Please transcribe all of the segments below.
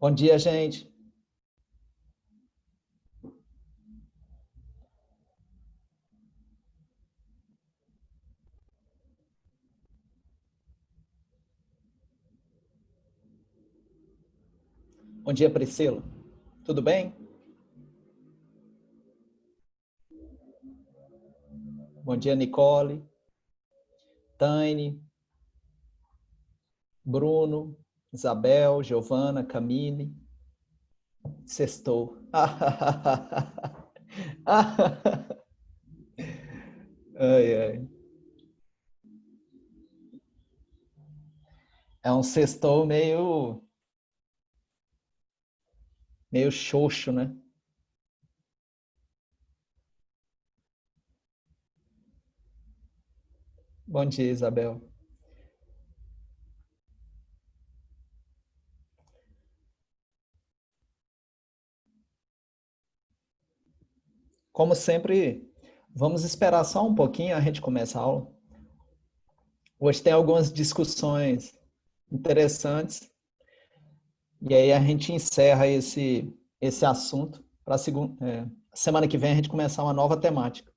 Bom dia, gente. Bom dia, Priscila. Tudo bem? Bom dia, Nicole, Taine, Bruno, Isabel, Giovana, Camille. Sextou. Ai, ai. É um sextou meio xoxo, né? Bom dia, Isabel. Como sempre, vamos esperar só um pouquinho, a gente começa a aula. Hoje tem algumas discussões interessantes e aí a gente encerra esse assunto para a semana que vem a gente começar uma nova temática.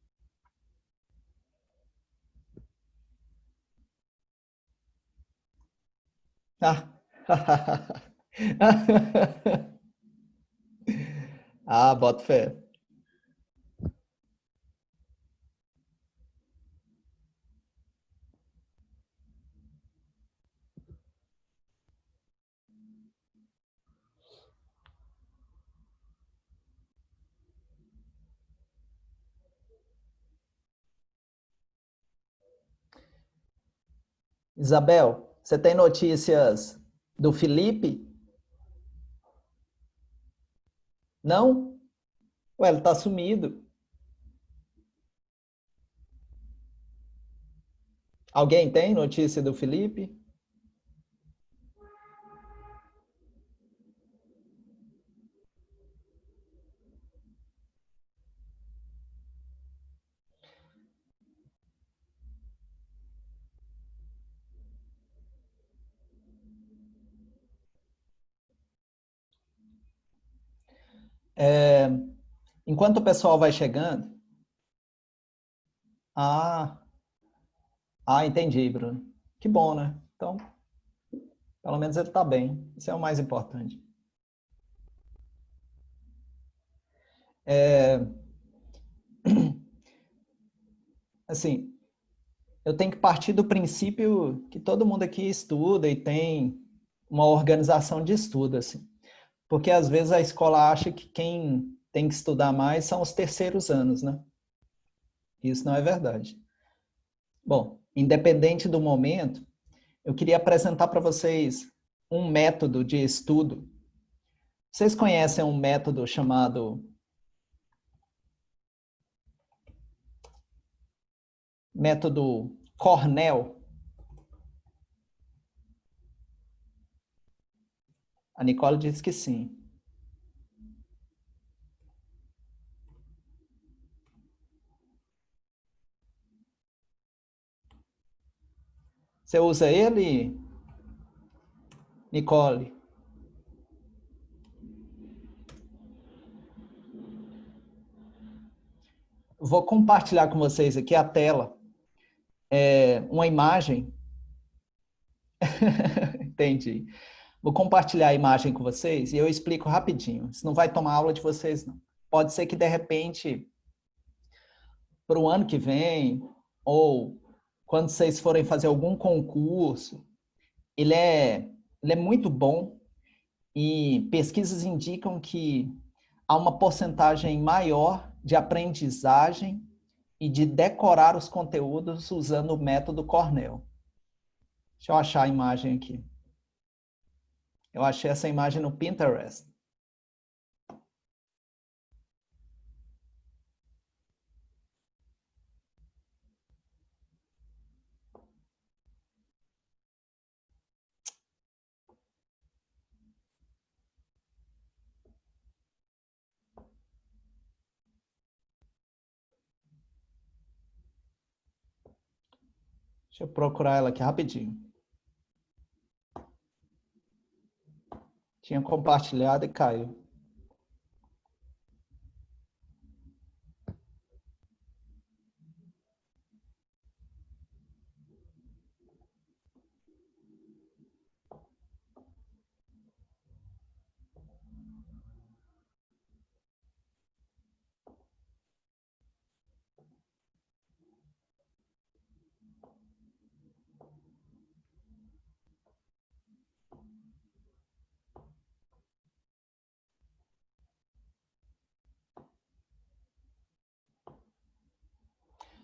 Ah, ah, boto fé. Isabel, você tem notícias do Felipe? Não? Ué, ele tá sumido. Alguém tem notícia do Felipe? É, enquanto o pessoal vai chegando. Ah, entendi, Bruno. Que bom, né? Então, pelo menos ele tá bem. Isso é o mais importante. É, assim, eu tenho que partir do princípio que todo mundo aqui estuda e tem uma organização de estudo, assim. Porque às vezes a escola acha que quem tem que estudar mais são os terceiros anos, né? Isso não é verdade. Bom, independente do momento, eu queria apresentar para vocês um método de estudo. Vocês conhecem um método chamado método Cornell? A Nicole disse que sim. Você usa ele, Nicole? Vou compartilhar com vocês aqui a tela, uma imagem. Entendi. Vou compartilhar a imagem com vocês e eu explico rapidinho. Isso não vai tomar aula de vocês, não. Pode ser que, de repente, para o ano que vem, ou quando vocês forem fazer algum concurso, ele é, ele é muito bom e pesquisas indicam que há uma porcentagem maior de aprendizagem e de decorar os conteúdos usando o método Cornell. Deixa eu achar a imagem aqui. Eu achei essa imagem no Pinterest. Deixa eu procurar ela aqui rapidinho. Tinha compartilhado e caiu.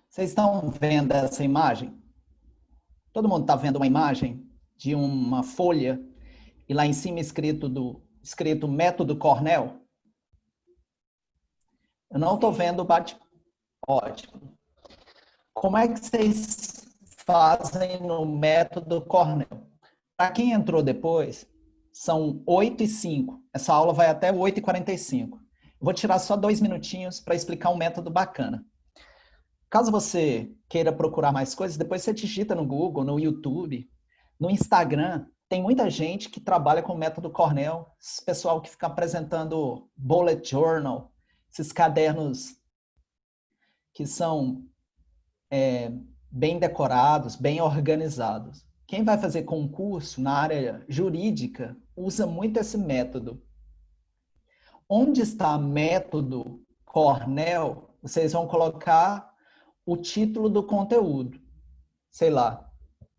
Vocês estão vendo essa imagem? Todo mundo está vendo uma imagem de uma folha e lá em cima escrito método Cornell? Eu não estou vendo o bate. Ótimo. Como é que vocês fazem no método Cornell? Para quem entrou depois, são 8h05. Essa aula vai até 8h45. Vou tirar só 2 minutinhos para explicar um método bacana. Caso você queira procurar mais coisas, depois você digita no Google, no YouTube, no Instagram. Tem muita gente que trabalha com o método Cornell, esse pessoal que fica apresentando bullet journal, esses cadernos que são bem decorados, bem organizados. Quem vai fazer concurso na área jurídica usa muito esse método. Onde está método Cornell, vocês vão colocar o título do conteúdo. Sei lá,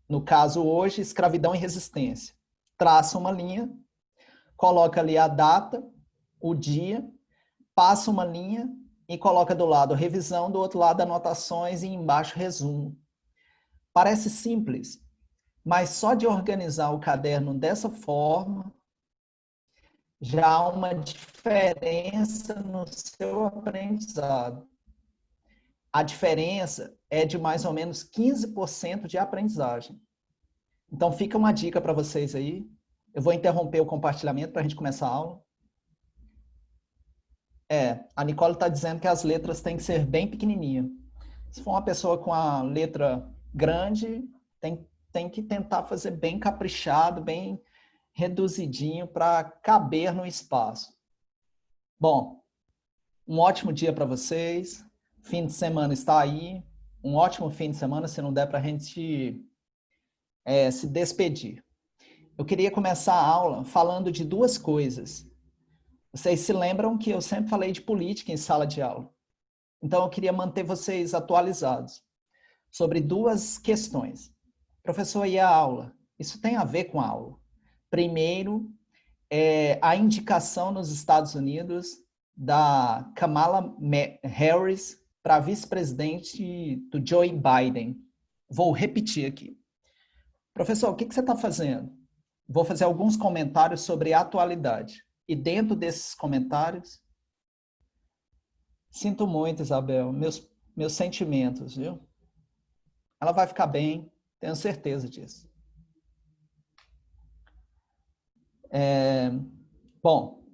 no caso hoje, escravidão e resistência. Traça uma linha, coloca ali a data, o dia, passa uma linha e coloca do lado revisão, do outro lado anotações e embaixo resumo. Parece simples, mas só de organizar o caderno dessa forma já há uma diferença no seu aprendizado. A diferença é de mais ou menos 15% de aprendizagem. Então fica uma dica para vocês aí. Eu vou interromper o compartilhamento para a gente começar a aula. A Nicole está dizendo que as letras têm que ser bem pequenininhas. Se for uma pessoa com a letra grande, tem que tentar fazer bem caprichado, bem reduzidinho para caber no espaço. Bom, um ótimo dia para vocês. Fim de semana está aí. Um ótimo fim de semana, se não der para a gente se despedir. Eu queria começar a aula falando de 2 coisas. Vocês se lembram que eu sempre falei de política em sala de aula. Então, eu queria manter vocês atualizados sobre 2 questões. Professor, e a aula? Isso tem a ver com a aula. Primeiro, a indicação nos Estados Unidos da Kamala Harris para vice-presidente do Joe Biden. Vou repetir aqui. Professor, o que você está fazendo? Vou fazer alguns comentários sobre a atualidade. E dentro desses comentários, sinto muito, Isabel, meus sentimentos, viu? Ela vai ficar bem, tenho certeza disso. Bom,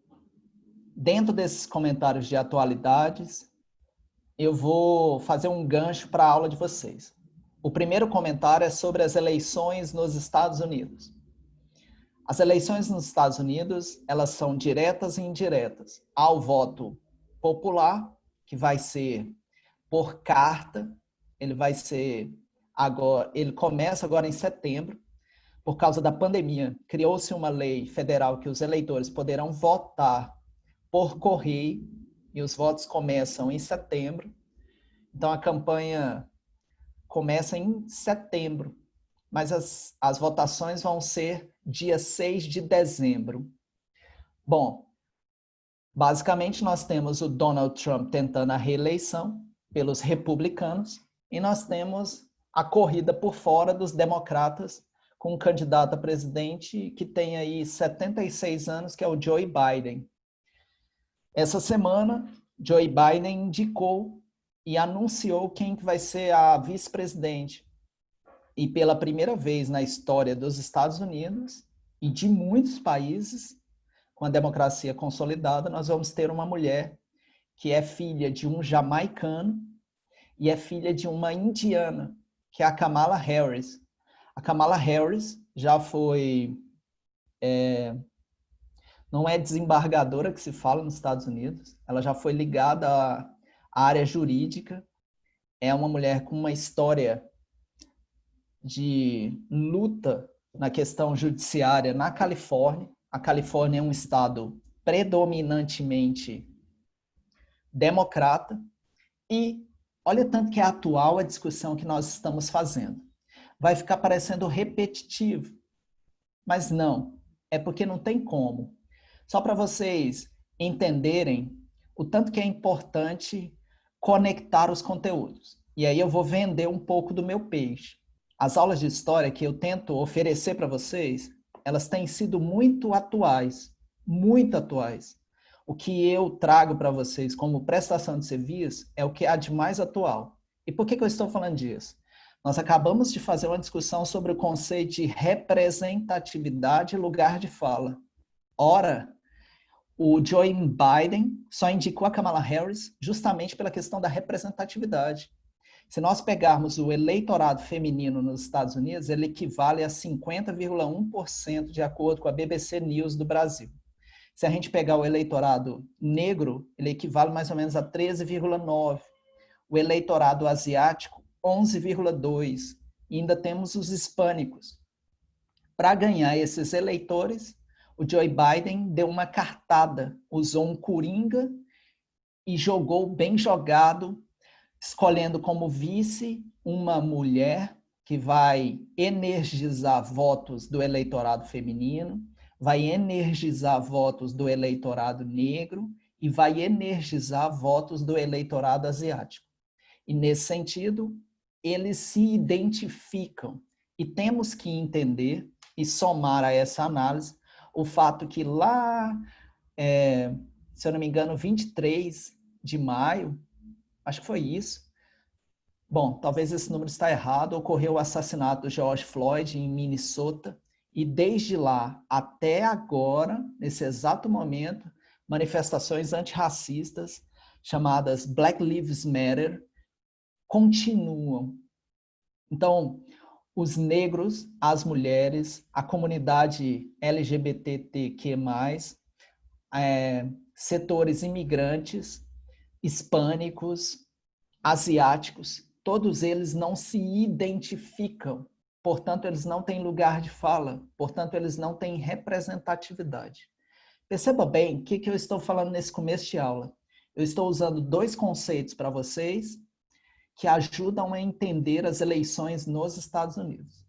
dentro desses comentários de atualidades, eu vou fazer um gancho para a aula de vocês. O primeiro comentário é sobre as eleições nos Estados Unidos. As eleições nos Estados Unidos, elas são diretas e indiretas. Há o voto popular, que vai ser por carta, ele começa agora em setembro, por causa da pandemia. Criou-se uma lei federal que os eleitores poderão votar por correio, e os votos começam em setembro. Então, a campanha começa em setembro, mas as votações vão ser dia 6 de dezembro. Bom, basicamente nós temos o Donald Trump tentando a reeleição pelos republicanos e nós temos a corrida por fora dos democratas com um candidato a presidente que tem aí 76 anos, que é o Joe Biden. Essa semana, Joe Biden indicou e anunciou quem que vai ser a vice-presidente. E pela primeira vez na história dos Estados Unidos e de muitos países, com a democracia consolidada, nós vamos ter uma mulher que é filha de um jamaicano e é filha de uma indiana, que é a Kamala Harris. A Kamala Harris já foi não é desembargadora que se fala nos Estados Unidos, ela já foi ligada à área jurídica, é uma mulher com uma história de luta na questão judiciária na Califórnia. A Califórnia é um estado predominantemente democrata e olha tanto que é atual a discussão que nós estamos fazendo. Vai ficar parecendo repetitivo, mas não, é porque não tem como. Só para vocês entenderem o tanto que é importante conectar os conteúdos. E aí eu vou vender um pouco do meu peixe. As aulas de história que eu tento oferecer para vocês, elas têm sido muito atuais, muito atuais. O que eu trago para vocês como prestação de serviço é o que há de mais atual. E por que eu estou falando disso? Nós acabamos de fazer uma discussão sobre o conceito de representatividade e lugar de fala. Ora, o Joe Biden só indicou a Kamala Harris justamente pela questão da representatividade. Se nós pegarmos o eleitorado feminino nos Estados Unidos, ele equivale a 50,1% de acordo com a BBC News do Brasil. Se a gente pegar o eleitorado negro, ele equivale mais ou menos a 13,9%. O eleitorado asiático, 11,2%. E ainda temos os hispânicos. Para ganhar esses eleitores, o Joe Biden deu uma cartada, usou um coringa e jogou bem jogado, escolhendo como vice uma mulher que vai energizar votos do eleitorado feminino, vai energizar votos do eleitorado negro e vai energizar votos do eleitorado asiático. E, nesse sentido, eles se identificam. E temos que entender e somar a essa análise o fato que lá, se eu não me engano, 23 de maio, acho que foi isso. Bom, talvez esse número está errado. Ocorreu o assassinato do George Floyd em Minnesota. E desde lá até agora, nesse exato momento, manifestações antirracistas chamadas Black Lives Matter continuam. Então, os negros, as mulheres, a comunidade LGBTQ+, setores imigrantes, hispânicos, asiáticos, todos eles não se identificam, portanto, eles não têm lugar de fala, portanto, eles não têm representatividade. Perceba bem o que eu estou falando nesse começo de aula. Eu estou usando dois conceitos para vocês que ajudam a entender as eleições nos Estados Unidos.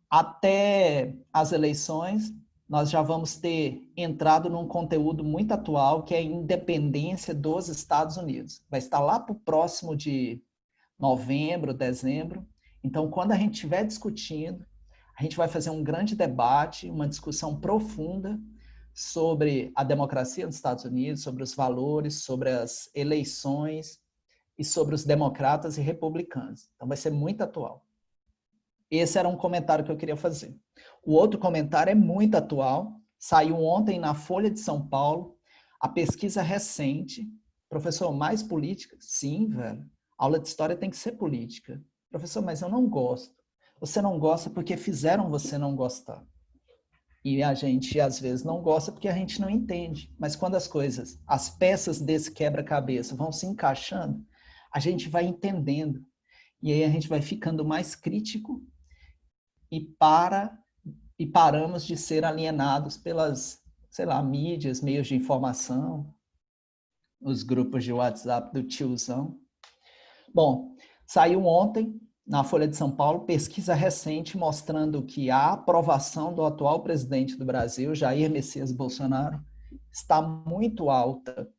Até as eleições, nós já vamos ter entrado num conteúdo muito atual, que é a independência dos Estados Unidos. Vai estar lá para o próximo de novembro, dezembro. Então, quando a gente estiver discutindo, a gente vai fazer um grande debate, uma discussão profunda sobre a democracia nos Estados Unidos, sobre os valores, sobre as eleições e sobre os democratas e republicanos. Então, vai ser muito atual. Esse era um comentário que eu queria fazer. O outro comentário é muito atual. Saiu ontem na Folha de São Paulo a pesquisa recente. Professor, mais política? Sim, velho. A aula de história tem que ser política. Professor, mas eu não gosto. Você não gosta porque fizeram você não gostar. E a gente, às vezes, não gosta porque a gente não entende. Mas quando as coisas, as peças desse quebra-cabeça vão se encaixando, a gente vai entendendo. E aí a gente vai ficando mais crítico e paramos de ser alienados pelas, sei lá, mídias, meios de informação, os grupos de WhatsApp do tiozão. Bom, saiu ontem, na Folha de São Paulo, pesquisa recente mostrando que a aprovação do atual presidente do Brasil, Jair Messias Bolsonaro, está muito alta.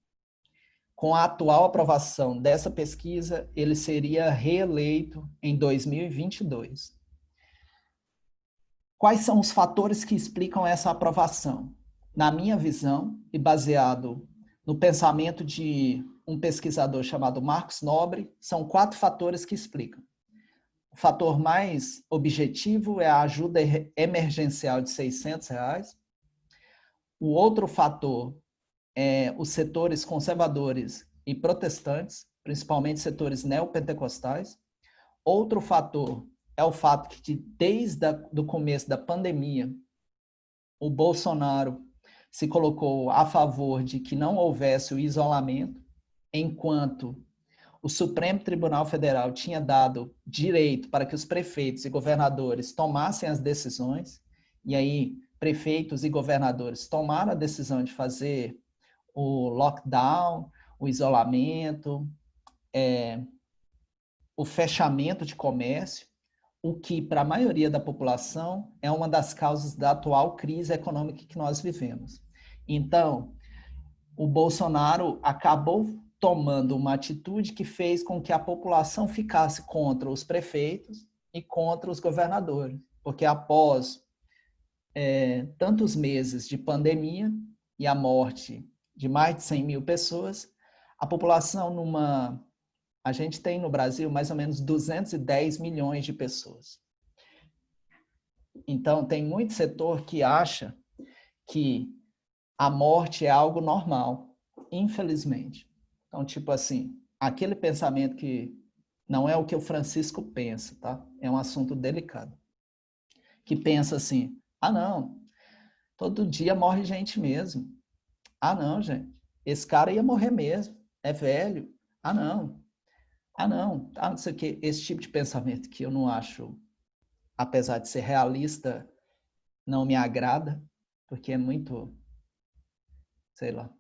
Com a atual aprovação dessa pesquisa, ele seria reeleito em 2022. Quais são os fatores que explicam essa aprovação? Na minha visão, e baseado no pensamento de um pesquisador chamado Marcos Nobre, são 4 fatores que explicam. O fator mais objetivo é a ajuda emergencial de R$600. O outro fator é os setores conservadores e protestantes, principalmente setores neopentecostais. Outro fator é o fato que desde o começo da pandemia, o Bolsonaro se colocou a favor de que não houvesse o isolamento, enquanto o Supremo Tribunal Federal tinha dado direito para que os prefeitos e governadores tomassem as decisões, e aí prefeitos e governadores tomaram a decisão de fazer o lockdown, o isolamento, o fechamento de comércio, o que, para a maioria da população, é uma das causas da atual crise econômica que nós vivemos. Então, o Bolsonaro acabou tomando uma atitude que fez com que a população ficasse contra os prefeitos e contra os governadores, porque após tantos meses de pandemia e a morte de mais de 100 mil pessoas, a população a gente tem no Brasil mais ou menos 210 milhões de pessoas. Então, tem muito setor que acha que a morte é algo normal, infelizmente. Então, tipo assim, aquele pensamento que não é o que o Francisco pensa, tá? É um assunto delicado. Que pensa assim, não, todo dia morre gente mesmo. Não, gente, esse cara ia morrer mesmo, é velho. Não, não sei o que. Esse tipo de pensamento que eu não acho, apesar de ser realista, não me agrada, porque é muito, sei lá.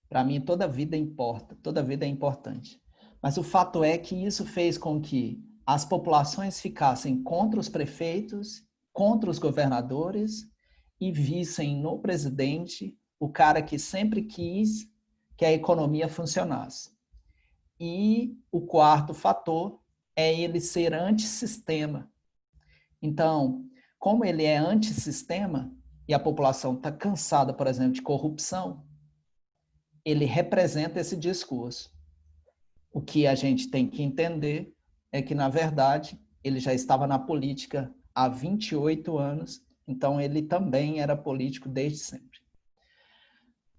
Para mim, toda vida importa, toda vida é importante. Mas o fato é que isso fez com que as populações ficassem contra os prefeitos, contra os governadores e vissem no presidente o cara que sempre quis que a economia funcionasse. E o quarto fator é ele ser antissistema. Então, como ele é antissistema e a população está cansada, por exemplo, de corrupção, ele representa esse discurso. O que a gente tem que entender é que, na verdade, ele já estava na política há 28 anos, então ele também era político desde sempre.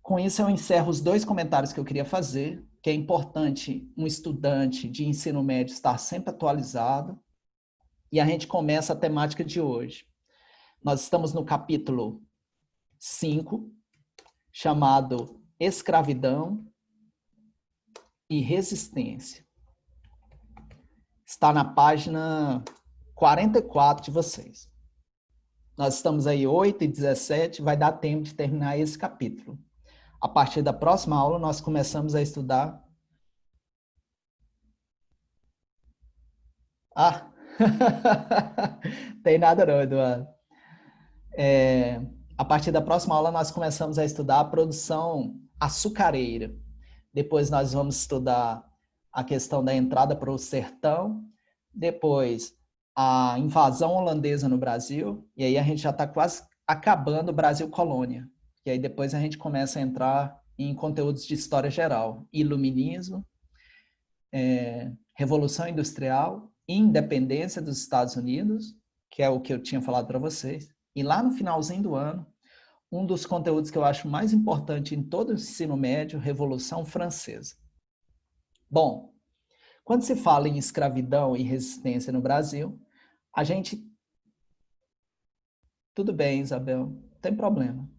Com isso, eu encerro os 2 comentários que eu queria fazer, que é importante um estudante de ensino médio estar sempre atualizado, e a gente começa a temática de hoje. Nós estamos no capítulo 5, chamado Escravidão e Resistência. Está na página 44 de vocês. Nós estamos aí 8h17, vai dar tempo de terminar esse capítulo. A partir da próxima aula, nós começamos a estudar... Tem nada não, Eduardo. A partir da próxima aula, nós começamos a estudar a produção açucareira. Depois nós vamos estudar a questão da entrada para o sertão, depois a invasão holandesa no Brasil, e aí a gente já está quase acabando o Brasil colônia. E aí depois a gente começa a entrar em conteúdos de história geral, iluminismo, Revolução Industrial, independência dos Estados Unidos, que é o que eu tinha falado para vocês, e lá no finalzinho do ano, um dos conteúdos que eu acho mais importante em todo o ensino médio, Revolução Francesa. Bom, quando se fala em escravidão e resistência no Brasil, a gente... Tudo bem, Isabel, não tem problema.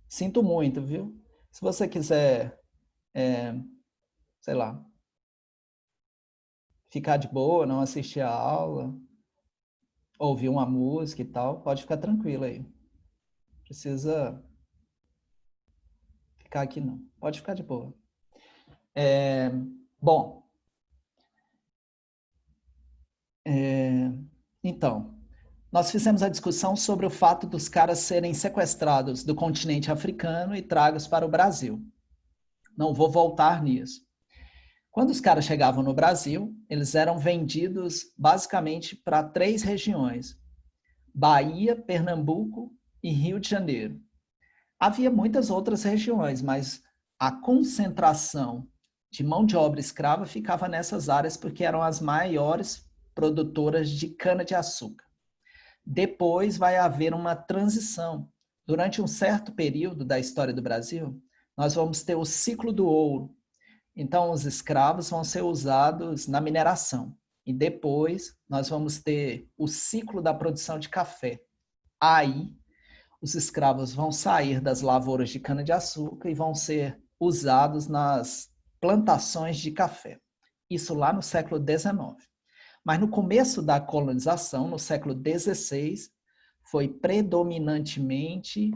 Sinto muito, viu? Se você quiser, sei lá, ficar de boa, não assistir a aula, ouvir uma música e tal, pode ficar tranquilo aí. Precisa ficar aqui não. Pode ficar de boa. Bom, então, nós fizemos a discussão sobre o fato dos caras serem sequestrados do continente africano e tragos para o Brasil. Não vou voltar nisso. Quando os caras chegavam no Brasil, eles eram vendidos basicamente para 3 regiões: Bahia, Pernambuco e Rio de Janeiro. Havia muitas outras regiões, mas a concentração de mão de obra escrava ficava nessas áreas porque eram as maiores produtoras de cana-de-açúcar. Depois vai haver uma transição. Durante um certo período da história do Brasil, nós vamos ter o ciclo do ouro. Então, os escravos vão ser usados na mineração. E depois, nós vamos ter o ciclo da produção de café. Aí, os escravos vão sair das lavouras de cana-de-açúcar e vão ser usados nas plantações de café. Isso lá no século XIX. Mas no começo da colonização, no século XVI, foi predominantemente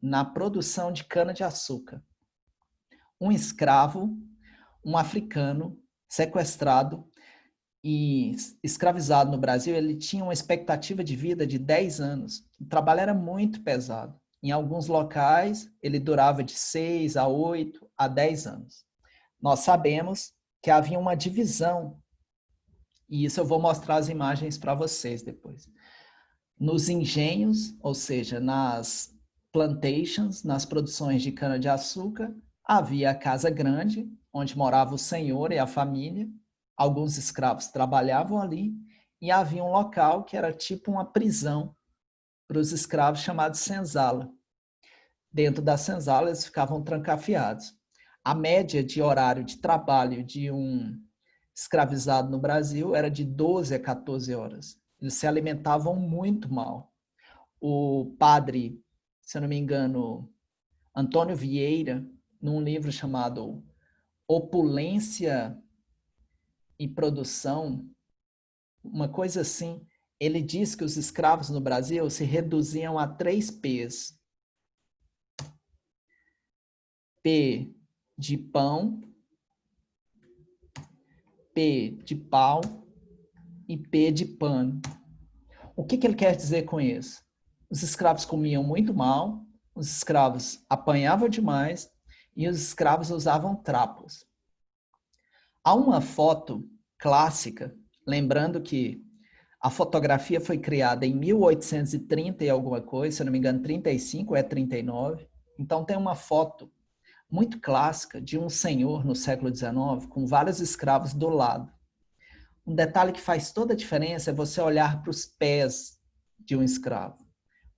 na produção de cana-de-açúcar. Um escravo, um africano, sequestrado e escravizado no Brasil, ele tinha uma expectativa de vida de 10 anos. O trabalho era muito pesado. Em alguns locais, ele durava de 6 a 8 a 10 anos. Nós sabemos que havia uma divisão, e isso eu vou mostrar as imagens para vocês depois. Nos engenhos, ou seja, nas plantations, nas produções de cana-de-açúcar, havia a casa grande, onde morava o senhor e a família. Alguns escravos trabalhavam ali, e havia um local que era tipo uma prisão para os escravos, chamado senzala. Dentro da senzala, eles ficavam trancafiados. A média de horário de trabalho de um escravizado no Brasil era de 12 a 14 horas. Eles se alimentavam muito mal. O padre, se eu não me engano, Antônio Vieira, num livro chamado Opulência e Produção, uma coisa assim, ele diz que os escravos no Brasil se reduziam a 3 P's. P de pão, P de pau e P de pano. O que ele quer dizer com isso? Os escravos comiam muito mal, os escravos apanhavam demais e os escravos usavam trapos. Há uma foto clássica, lembrando que a fotografia foi criada em 1830 e alguma coisa, se eu não me engano, 35 ou é 39. Então tem uma foto muito clássica de um senhor no século XIX com vários escravos do lado. Um detalhe que faz toda a diferença é você olhar para os pés de um escravo.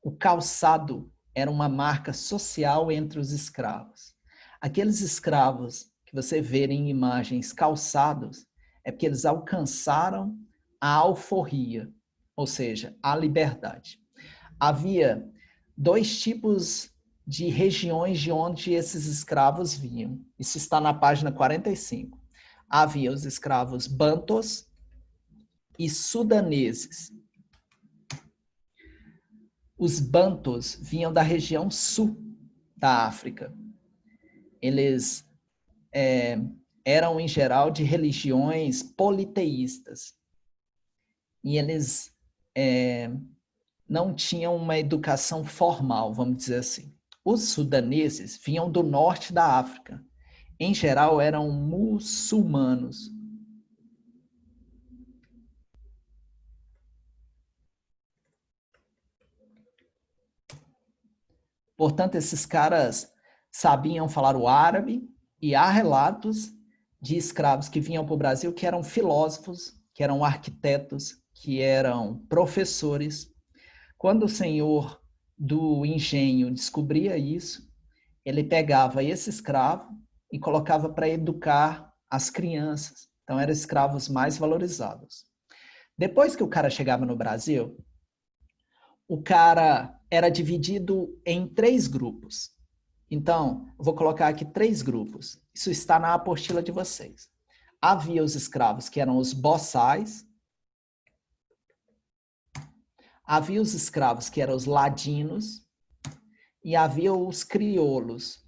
O calçado era uma marca social entre os escravos. Aqueles escravos que você vê em imagens calçados é porque eles alcançaram a alforria, ou seja, a liberdade. Havia 2 tipos de regiões de onde esses escravos vinham. Isso está na página 45. Havia os escravos bantos e sudaneses. Os bantos vinham da região sul da África. Eles eram, em geral, de religiões politeístas. E eles não tinham uma educação formal, vamos dizer assim. Os sudaneses vinham do norte da África. Em geral, eram muçulmanos. Portanto, esses caras sabiam falar o árabe e há relatos de escravos que vinham para o Brasil que eram filósofos, que eram arquitetos, que eram professores. Quando o senhor do engenho descobria isso, ele pegava esse escravo e colocava para educar as crianças. Então, eram escravos mais valorizados. Depois que o cara chegava no Brasil, o cara era dividido em 3 grupos. Então, eu vou colocar aqui 3 grupos. Isso está na apostila de vocês. Havia os escravos que eram os boçais. Havia os escravos que eram os ladinos. E havia os crioulos.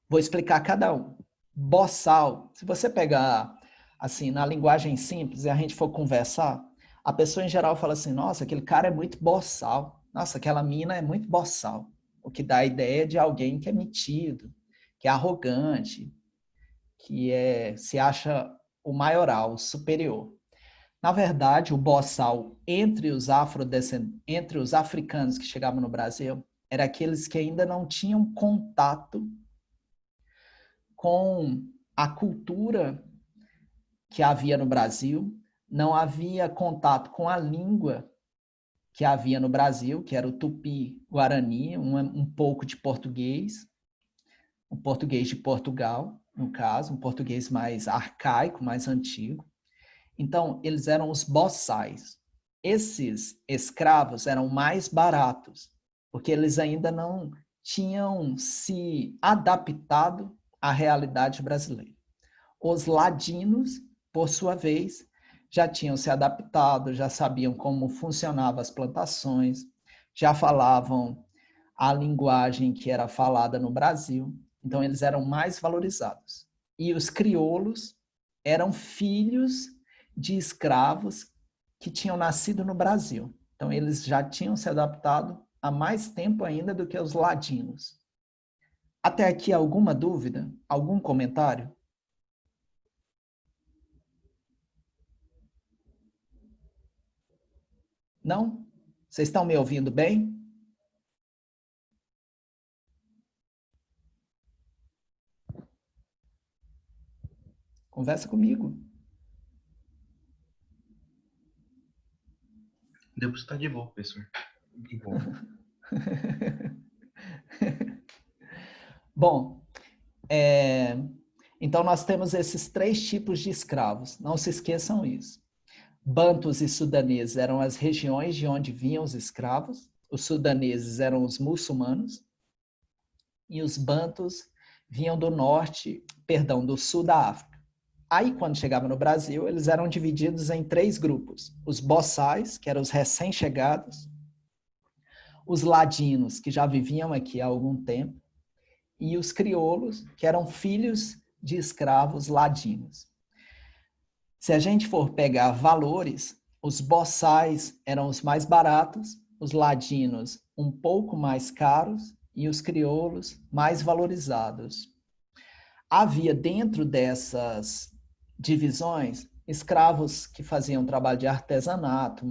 Vou explicar cada um. Boçal, se você pegar assim na linguagem simples e a gente for conversar, a pessoa em geral fala assim, nossa, aquele cara é muito boçal. Nossa, aquela mina é muito boçal. O que dá a ideia de alguém que é metido, que é arrogante, que se acha o maioral, o superior. Na verdade, o boçal entre os africanos que chegavam no Brasil, era aqueles que ainda não tinham contato com a cultura que havia no Brasil, não havia contato com a língua que havia no Brasil, que era o tupi-guarani, um pouco de português, o português de Portugal, no caso, um português mais arcaico, mais antigo. Então, eles eram os boçais. Esses escravos eram mais baratos. porque eles ainda não tinham se adaptado à realidade brasileira. Os ladinos, por sua vez, já tinham se adaptado, já sabiam como funcionavam as plantações, já falavam a linguagem que era falada no Brasil, então eles eram mais valorizados. E os crioulos eram filhos de escravos que tinham nascido no Brasil. Então eles já tinham se adaptado há mais tempo ainda do que os ladinos. Até aqui alguma dúvida? Algum comentário? Não? Vocês estão me ouvindo bem? Conversa comigo. Deu para estar de boa, professor. De boa. Bom, então nós temos esses 3 tipos de escravos. Não se esqueçam isso. Bantus e sudaneses eram as regiões de onde vinham os escravos. Os sudaneses eram os muçulmanos. E os bantus vinham do norte, perdão, do sul da África. Aí, quando chegavam no Brasil, eles eram divididos em 3 grupos. Os boçais, que eram os recém-chegados, os ladinos, que já viviam aqui há algum tempo, e os crioulos, que eram filhos de escravos ladinos. Se a gente for pegar valores, os boçais eram os mais baratos, os ladinos um pouco mais caros e os crioulos mais valorizados. Havia dentro dessas divisões escravos que faziam trabalho de artesanato,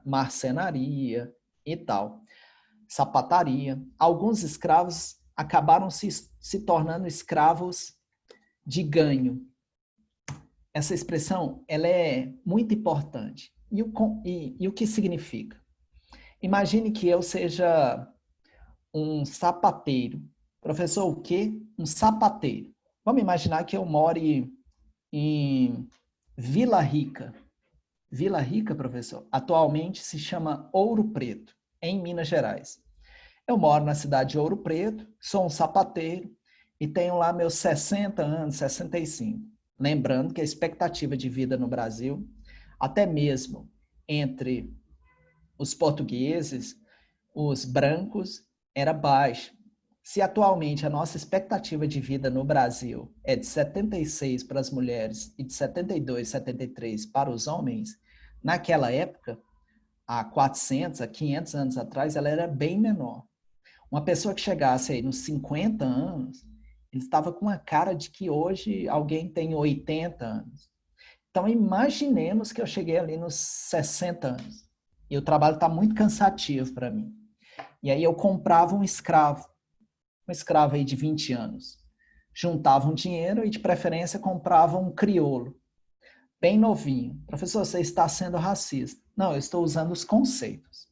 marcenaria e tal, sapataria. Alguns escravos acabaram se tornando escravos de ganho. Essa expressão ela é muito importante. E o que significa? Imagine que eu seja um sapateiro. Professor, o quê? Um sapateiro. Vamos imaginar que eu more em Vila Rica. Vila Rica, professor, atualmente se chama Ouro Preto, em Minas Gerais. Eu moro na cidade de Ouro Preto, sou um sapateiro e tenho lá meus 60 anos, 65. Lembrando que a expectativa de vida no Brasil, até mesmo entre os portugueses, os brancos, era baixa. Se atualmente a nossa expectativa de vida no Brasil é de 76 para as mulheres e de 72, 73 para os homens, naquela época, há 400, há 500 anos atrás, ela era bem menor. Uma pessoa que chegasse aí nos 50 anos, ele estava com uma cara de que hoje alguém tem 80 anos. Então, imaginemos que eu cheguei ali nos 60 anos. E o trabalho está muito cansativo para mim. E aí eu comprava um escravo aí de 20 anos. Juntava um dinheiro e, de preferência, comprava um crioulo, bem novinho. Professor, você está sendo racista. Não, eu estou usando os conceitos.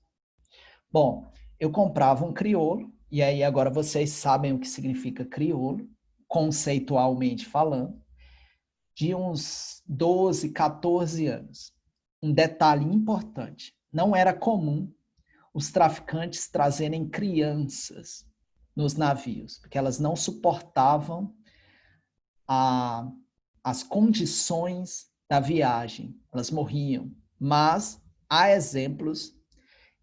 Bom, eu comprava um crioulo, e aí agora vocês sabem o que significa crioulo, conceitualmente falando, de uns 12, 14 anos. Um detalhe importante, não era comum os traficantes trazerem crianças nos navios, porque elas não suportavam as condições da viagem, elas morriam. Mas há exemplos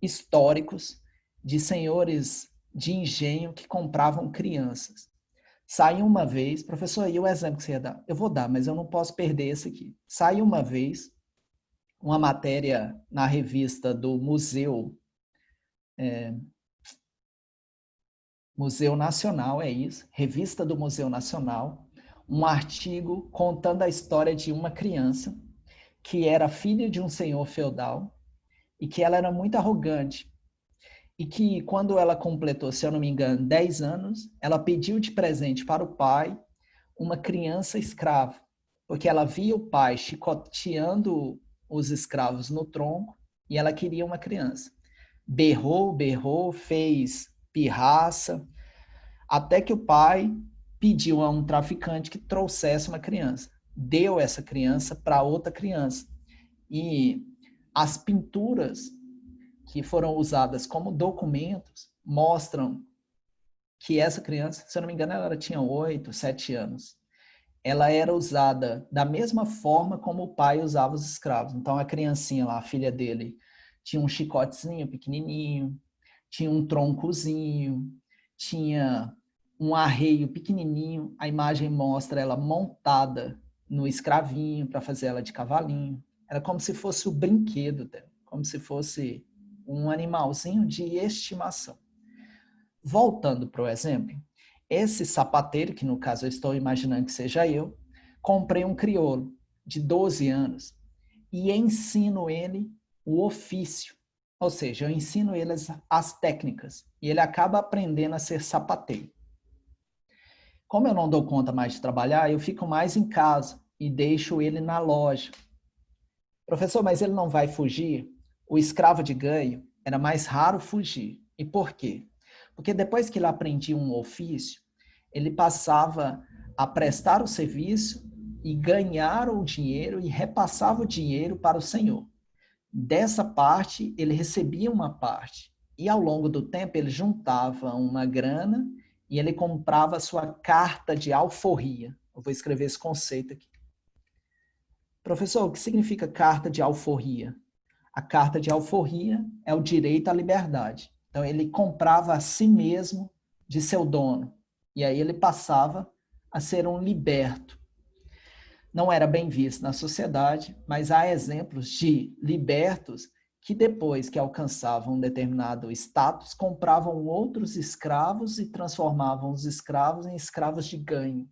históricos de senhores de engenho que compravam crianças. Saiu uma vez, professor, e o exemplo que você ia dar? Eu vou dar, mas eu não posso perder esse aqui. Saiu uma vez uma matéria na revista do Museu Nacional, é isso, revista do Museu Nacional, um artigo contando a história de uma criança que era filha de um senhor feudal e que ela era muito arrogante. E que quando ela completou, se eu não me engano, 10 anos, ela pediu de presente para o pai uma criança escrava, porque ela via o pai chicoteando os escravos no tronco e ela queria uma criança. Berrou, berrou, fez pirraça, até que o pai pediu a um traficante que trouxesse uma criança. Deu essa criança para outra criança. E as pinturas que foram usadas como documentos mostram que essa criança, se eu não me engano, ela tinha 8, 7 anos. Ela era usada da mesma forma como o pai usava os escravos. Então, a criancinha lá, a filha dele, tinha um chicotezinho pequenininho, tinha um troncozinho, tinha um arreio pequenininho. A imagem mostra ela montada no escravinho para fazer ela de cavalinho. Era como se fosse o brinquedo dela, como se fosse um animalzinho de estimação. Voltando para o exemplo, esse sapateiro, que no caso eu estou imaginando que seja eu, comprei um crioulo de 12 anos e ensino ele o ofício. Ou seja, eu ensino ele as técnicas e ele acaba aprendendo a ser sapateiro. Como eu não dou conta mais de trabalhar, eu fico mais em casa e deixo ele na loja. Professor, mas ele não vai fugir? O escravo de ganho era mais raro fugir. E por quê? Porque depois que ele aprendia um ofício, ele passava a prestar o serviço e ganhar o dinheiro e repassava o dinheiro para o senhor. Dessa parte, ele recebia uma parte. E ao longo do tempo, ele juntava uma grana e ele comprava a sua carta de alforria. Eu vou escrever esse conceito aqui. Professor, o que significa carta de alforria? A carta de alforria é o direito à liberdade. Então, ele comprava a si mesmo de seu dono. E aí ele passava a ser um liberto. Não era bem visto na sociedade, mas há exemplos de libertos que depois que alcançavam um determinado status, compravam outros escravos e transformavam os escravos em escravos de ganho.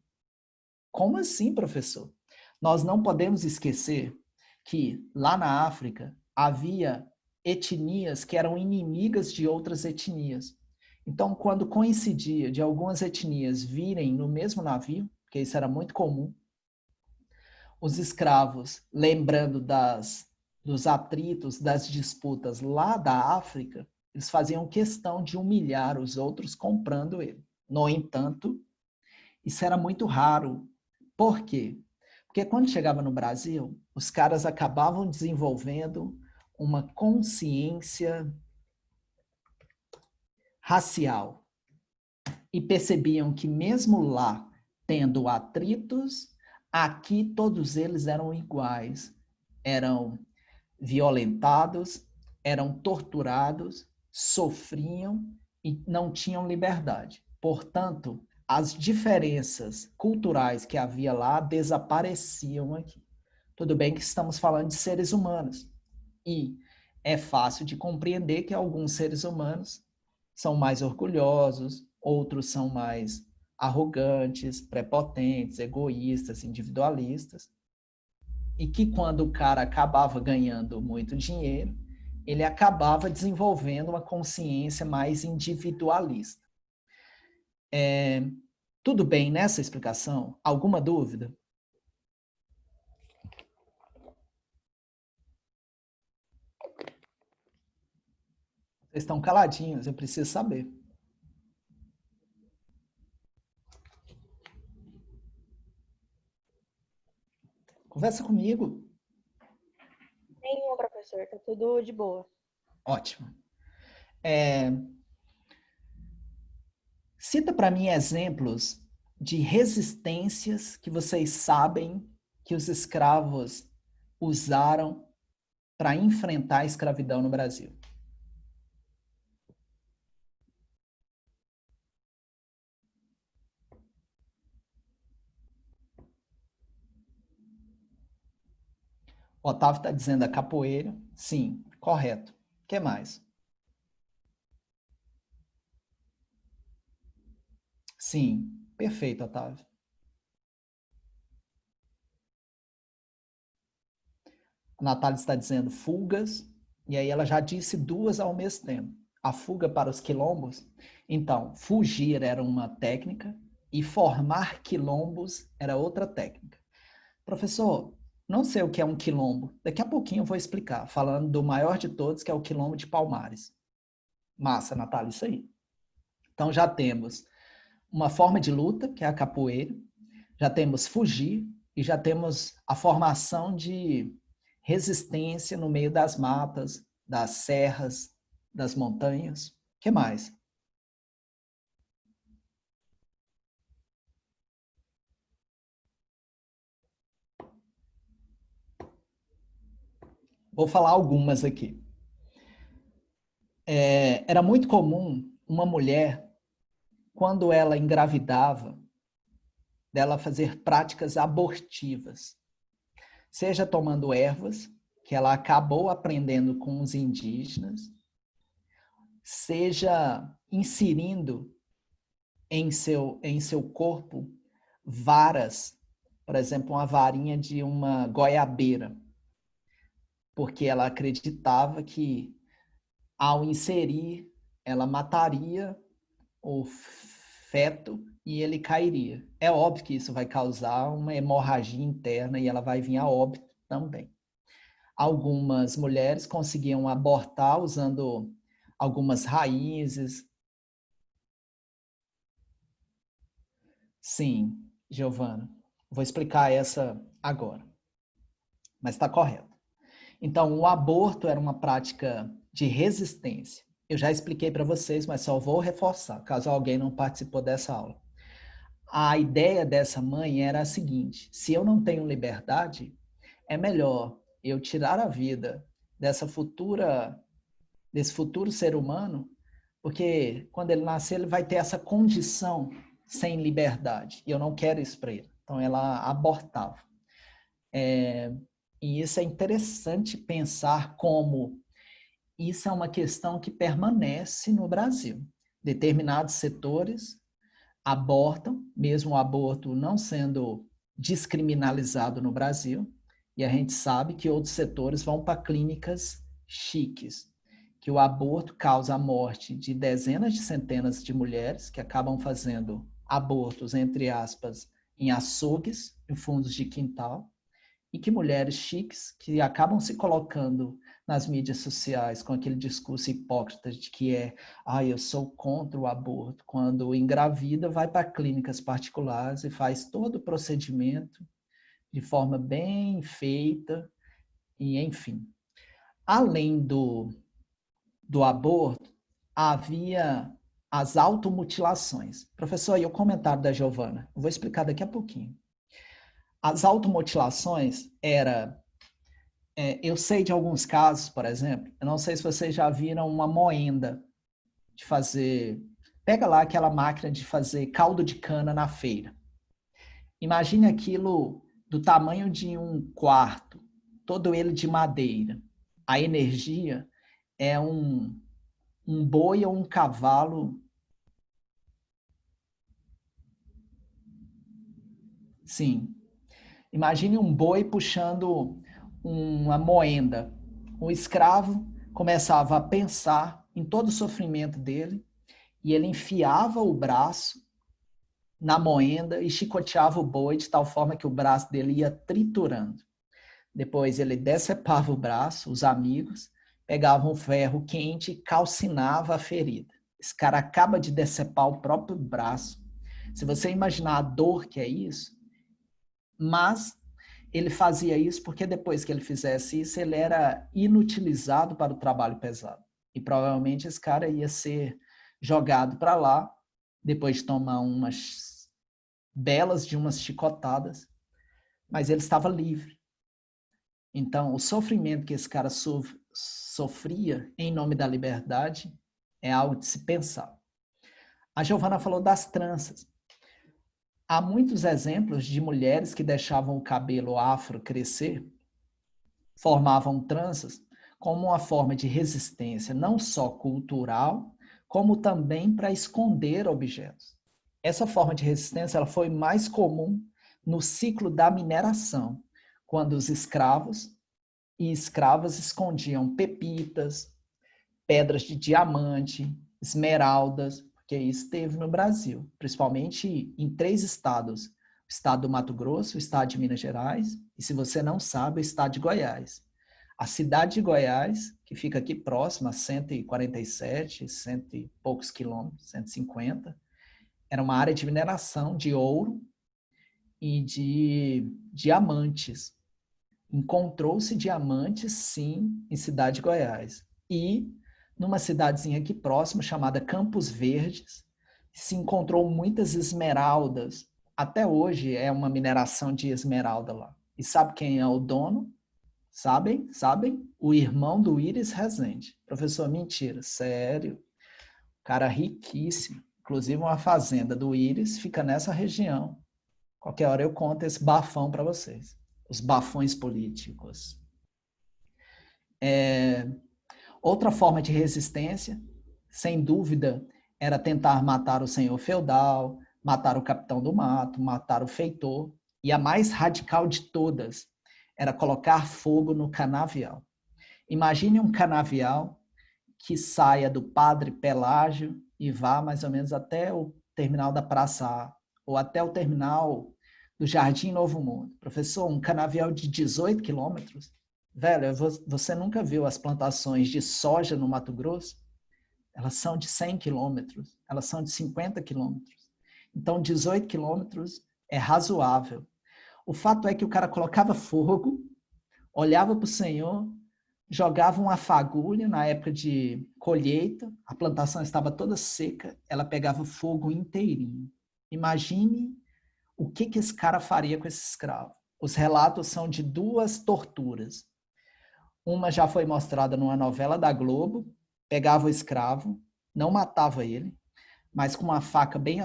Como assim, professor? Nós não podemos esquecer que lá na África havia etnias que eram inimigas de outras etnias. Então, quando coincidia de algumas etnias virem no mesmo navio, que isso era muito comum, os escravos, lembrando dos atritos, das disputas lá da África, eles faziam questão de humilhar os outros comprando ele. No entanto, isso era muito raro. Por quê? Porque quando chegava no Brasil, os caras acabavam desenvolvendo uma consciência racial e percebiam que mesmo lá, tendo atritos, aqui todos eles eram iguais, eram violentados, eram torturados, sofriam e não tinham liberdade. Portanto, as diferenças culturais que havia lá desapareciam aqui. Tudo bem que estamos falando de seres humanos e é fácil de compreender que alguns seres humanos são mais orgulhosos, outros são mais arrogantes, prepotentes, egoístas, individualistas, e que quando o cara acabava ganhando muito dinheiro, ele acabava desenvolvendo uma consciência mais individualista. Tudo bem nessa explicação? Alguma dúvida? Vocês estão caladinhos, eu preciso saber. Conversa comigo. Nenhum, professor, tá tudo de boa. Ótimo. Cita para mim exemplos de resistências que vocês sabem que os escravos usaram para enfrentar a escravidão no Brasil. O Otávio está dizendo a capoeira. Sim, correto. O que mais? Sim, perfeito, Otávio. A Natália está dizendo fugas, e aí ela já disse duas ao mesmo tempo. A fuga para os quilombos. Então, fugir era uma técnica e formar quilombos era outra técnica. Professor, não sei o que é um quilombo. Daqui a pouquinho eu vou explicar, falando do maior de todos, que é o quilombo de Palmares. Massa, Natália, isso aí. Então já temos uma forma de luta, que é a capoeira, já temos fugir e já temos a formação de resistência no meio das matas, das serras, das montanhas. O que mais? Vou falar algumas aqui. Era muito comum uma mulher, quando ela engravidava, dela fazer práticas abortivas, seja tomando ervas, que ela acabou aprendendo com os indígenas, seja inserindo em seu corpo varas, por exemplo, uma varinha de uma goiabeira, porque ela acreditava que, ao inserir, ela mataria o feto e ele cairia. É óbvio que isso vai causar uma hemorragia interna e ela vai vir a óbito também. Algumas mulheres conseguiam abortar usando algumas raízes. Sim, Giovana, vou explicar essa agora, mas está correto. Então, o aborto era uma prática de resistência. Eu já expliquei para vocês, mas só vou reforçar, caso alguém não participou dessa aula. A ideia dessa mãe era a seguinte: se eu não tenho liberdade, é melhor eu tirar a vida desse futuro ser humano, porque quando ele nascer, ele vai ter essa condição sem liberdade. E eu não quero isso para ele. Então, ela abortava. E isso é interessante pensar como isso é uma questão que permanece no Brasil. Determinados setores abortam, mesmo o aborto não sendo descriminalizado no Brasil, e a gente sabe que outros setores vão para clínicas chiques, que o aborto causa a morte de dezenas de centenas de mulheres que acabam fazendo abortos, entre aspas, em açougues, em fundos de quintal, e que mulheres chiques que acabam se colocando nas mídias sociais com aquele discurso hipócrita de que eu sou contra o aborto, quando engravida vai para clínicas particulares e faz todo o procedimento de forma bem feita e enfim. Além do aborto, havia as automutilações. Professor, e o comentário da Giovana? Eu vou explicar daqui a pouquinho. As automutilações eu sei de alguns casos, por exemplo, eu não sei se vocês já viram uma moenda de fazer... Pega lá aquela máquina de fazer caldo de cana na feira. Imagine aquilo do tamanho de um quarto, todo ele de madeira. A energia é um boi ou um cavalo. Sim. Imagine um boi puxando uma moenda. O escravo começava a pensar em todo o sofrimento dele e ele enfiava o braço na moenda e chicoteava o boi de tal forma que o braço dele ia triturando. Depois ele decepava o braço, os amigos pegavam um ferro quente e calcinava a ferida. Esse cara acaba de decepar o próprio braço. Se você imaginar a dor que é isso, mas ele fazia isso porque depois que ele fizesse isso, ele era inutilizado para o trabalho pesado. E provavelmente esse cara ia ser jogado para lá, depois de tomar umas belas de umas chicotadas, mas ele estava livre. Então, o sofrimento que esse cara sofria em nome da liberdade é algo de se pensar. A Giovana falou das tranças. Há muitos exemplos de mulheres que deixavam o cabelo afro crescer, formavam tranças como uma forma de resistência, não só cultural, como também para esconder objetos. Essa forma de resistência ela foi mais comum no ciclo da mineração, quando os escravos e escravas escondiam pepitas, pedras de diamante, esmeraldas, porque isso teve no Brasil, principalmente em 3 estados: o estado do Mato Grosso, o estado de Minas Gerais e, se você não sabe, o estado de Goiás. A cidade de Goiás, que fica aqui próxima, a 147, cento e poucos quilômetros, 150, era uma área de mineração de ouro e de diamantes. Encontrou-se diamantes, sim, em Cidade de Goiás. E numa cidadezinha aqui próxima, chamada Campos Verdes, se encontrou muitas esmeraldas. Até hoje é uma mineração de esmeralda lá. E sabe quem é o dono? Sabem? Sabem? O irmão do Íris Rezende. Professor, mentira, sério. Cara riquíssimo. Inclusive, uma fazenda do Íris fica nessa região. Qualquer hora eu conto esse bafão para vocês. Os bafões políticos. Outra forma de resistência, sem dúvida, era tentar matar o senhor feudal, matar o capitão do mato, matar o feitor. E a mais radical de todas era colocar fogo no canavial. Imagine um canavial que saia do Padre Pelágio e vá mais ou menos até o terminal da Praça A, ou até o terminal do Jardim Novo Mundo. Professor, um canavial de 18 quilômetros? Velho, você nunca viu as plantações de soja no Mato Grosso? Elas são de 100 quilômetros, elas são de 50 quilômetros. Então, 18 quilômetros é razoável. O fato é que o cara colocava fogo, olhava para o Senhor, jogava uma fagulha na época de colheita, a plantação estava toda seca, ela pegava fogo inteirinho. Imagine o que esse cara faria com esse escravo. Os relatos são de 2 torturas. Uma já foi mostrada numa novela da Globo, pegava o escravo, não matava ele, mas com uma faca bem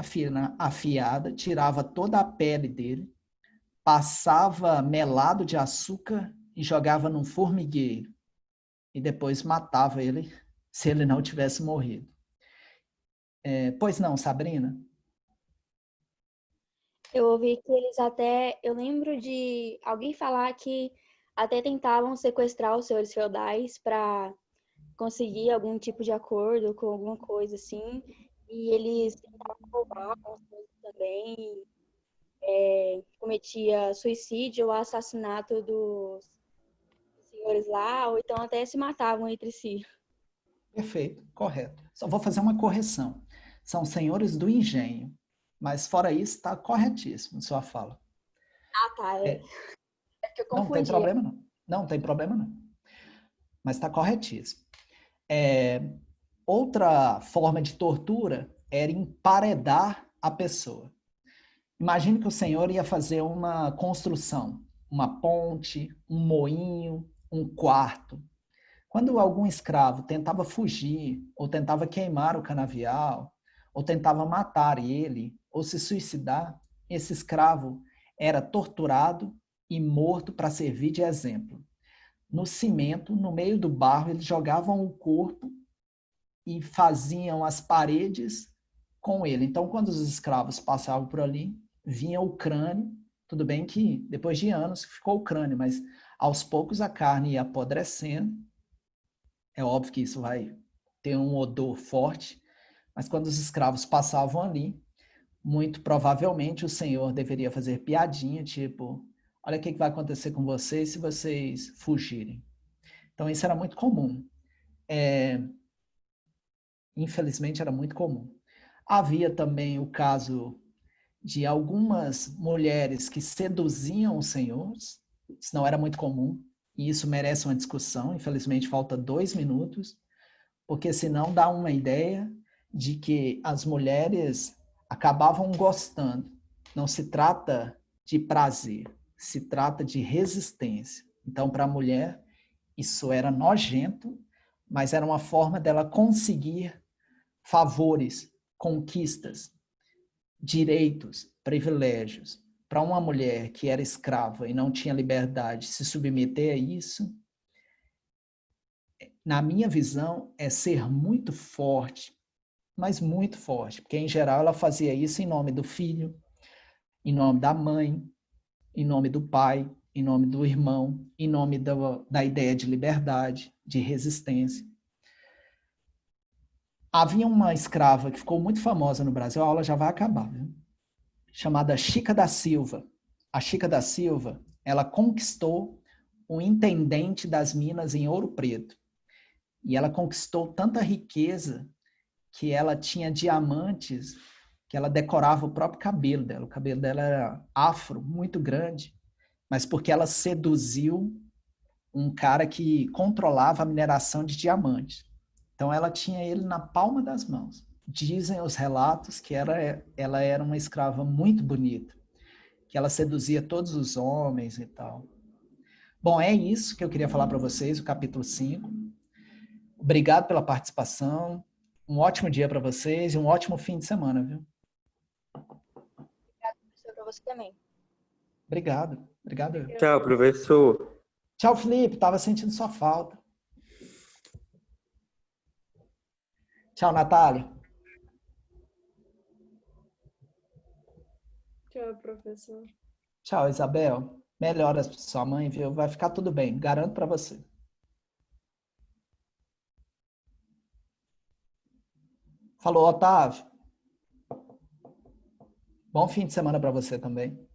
afiada, tirava toda a pele dele, passava melado de açúcar e jogava num formigueiro. E depois matava ele se ele não tivesse morrido. Pois não, Sabrina? Eu ouvi que eles até. Eu lembro de alguém falar que até tentavam sequestrar os senhores feudais para conseguir algum tipo de acordo com alguma coisa assim. E eles tentavam roubar algumas coisas também. Cometia suicídio ou assassinato dos senhores lá, ou então até se matavam entre si. Perfeito, correto. Só vou fazer uma correção. São senhores do engenho. Mas fora isso, está corretíssimo sua fala. Ah, tá. É que eu Não tem confundi. problema não. Não tem problema não. Mas está corretíssimo. Outra forma de tortura era emparedar a pessoa. Imagine que o senhor ia fazer uma construção, uma ponte, um moinho, um quarto. Quando algum escravo tentava fugir, ou tentava queimar o canavial, ou tentava matar ele, ou se suicidar, esse escravo era torturado e morto para servir de exemplo. No cimento, no meio do barro, eles jogavam o corpo e faziam as paredes com ele. Então, quando os escravos passavam por ali, vinha o crânio. Tudo bem que depois de anos ficou o crânio, mas aos poucos a carne ia apodrecendo. É óbvio que isso vai ter um odor forte, mas quando os escravos passavam ali, muito provavelmente o senhor deveria fazer piadinha, tipo, olha o que vai acontecer com vocês se vocês fugirem. Então, isso era muito comum. Infelizmente, era muito comum. Havia também o caso de algumas mulheres que seduziam os senhores. Isso não era muito comum, e isso merece uma discussão. Infelizmente, falta 2 minutos, porque senão dá uma ideia de que as mulheres acabavam gostando. Não se trata de prazer, se trata de resistência. Então, para a mulher, isso era nojento, mas era uma forma dela conseguir favores, conquistas, direitos, privilégios. Para uma mulher que era escrava e não tinha liberdade se submeter a isso, na minha visão, é ser muito forte, mas muito forte, porque em geral ela fazia isso em nome do filho, em nome da mãe, em nome do pai, em nome do irmão, em nome da ideia de liberdade, de resistência. Havia uma escrava que ficou muito famosa no Brasil, a aula já vai acabar, viu? Chamada Chica da Silva. A Chica da Silva, ela conquistou o intendente das minas em Ouro Preto. E ela conquistou tanta riqueza que ela tinha diamantes, que ela decorava o próprio cabelo dela. O cabelo dela era afro, muito grande, mas porque ela seduziu um cara que controlava a mineração de diamantes. Então ela tinha ele na palma das mãos. Dizem os relatos que ela era uma escrava muito bonita, que ela seduzia todos os homens e tal. Bom, é isso que eu queria falar para vocês, o capítulo 5. Obrigado pela participação. Um ótimo dia para vocês e um ótimo fim de semana, viu? Professor, para você também. Obrigado. Obrigado. Tchau, professor. Tchau, Felipe. Tava sentindo sua falta. Tchau, Natália. Tchau, professor. Tchau, Isabel. Melhoras para sua mãe, viu? Vai ficar tudo bem. Garanto para você. Falou, Otávio. Bom fim de semana para você também.